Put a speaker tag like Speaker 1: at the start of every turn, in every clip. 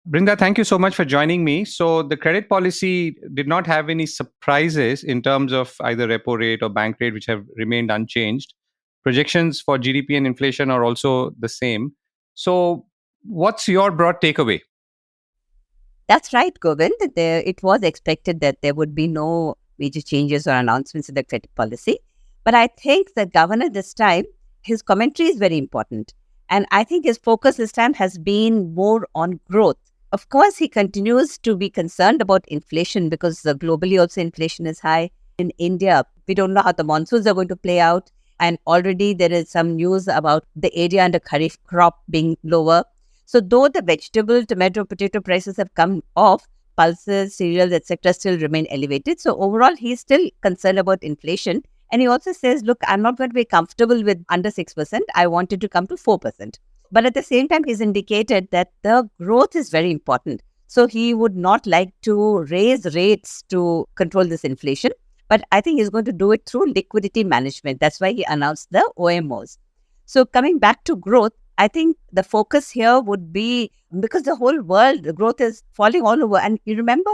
Speaker 1: Brinda, thank you so much for joining me. So, the credit policy did not have any surprises in terms of either repo rate or bank rate, which have remained unchanged. Projections for GDP and inflation are also the same. So, what's your broad takeaway?
Speaker 2: That's right, Govind. It was expected that there would be no major changes or announcements in the credit policy. But I think the governor this time, his commentary is very important. And I think his focus this time has been more on growth. Of course, he continues to be concerned about inflation because globally also inflation is high. In India, we don't know how the monsoons are going to play out. And already there is some news about the area under Kharif crop being lower. So though the vegetable, tomato, potato prices have come off, pulses, cereals, etc. still remain elevated. So overall, he's still concerned about inflation. And he also says, look, I'm not going to be comfortable with under 6%. I want it to come to 4%. But at the same time, he's indicated that the growth is very important. So he would not like to raise rates to control this inflation. But I think he's going to do it through liquidity management. That's why he announced the OMOs. So coming back to growth, I think the focus here would be because the whole world, the growth is falling all over. And you remember,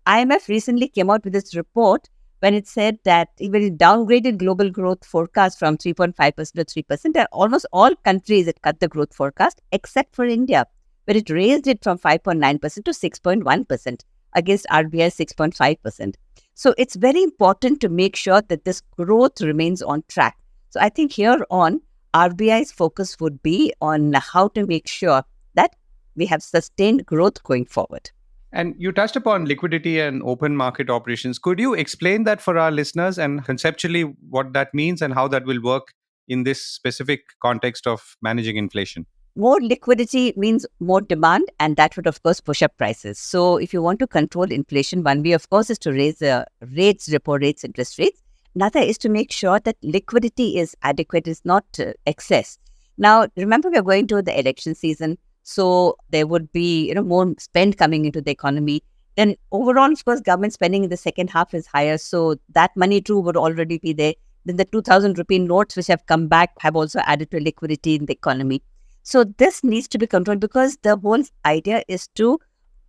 Speaker 2: IMF recently came out with this report when it said that even it downgraded global growth forecast from 3.5% to 3%. And almost all countries it cut the growth forecast except for India, where it raised it from 5.9% to 6.1% against RBI 6.5%. So it's very important to make sure that this growth remains on track. So I think here on, RBI's focus would be on how to make sure that we have sustained growth going forward.
Speaker 1: And you touched upon liquidity and open market operations. Could you explain that for our listeners and conceptually what that means and how that will work in this specific context of managing inflation?
Speaker 2: More liquidity means more demand, and that would, of course, push up prices. So if you want to control inflation, one way, of course, is to raise the rates, repo rates, interest rates. Another is to make sure that liquidity is adequate, is not excess. Now, remember, we're going to the election season, so there would be more spend coming into the economy. Then overall, of course, government spending in the second half is higher, so that money too would already be there. Then the 2,000 rupee notes which have come back have also added to liquidity in the economy. So this needs to be controlled because the whole idea is to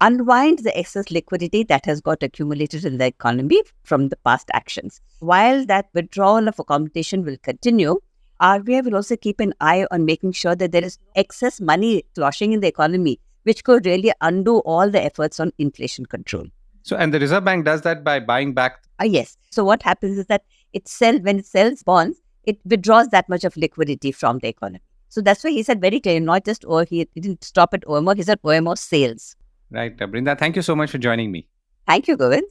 Speaker 2: unwind the excess liquidity that has got accumulated in the economy from the past actions. While that withdrawal of accommodation will continue, RBI will also keep an eye on making sure that there is excess money sloshing in the economy, which could really undo all the efforts on inflation control.
Speaker 1: So, and the Reserve Bank does that by buying back.
Speaker 2: Yes. So what happens is that when it sells bonds, it withdraws that much of liquidity from the economy. So that's why he said very clearly, not just, he didn't stop at OMO, he said OMO sales.
Speaker 1: Right. Brinda, thank you so much for joining me.
Speaker 2: Thank you, Govind.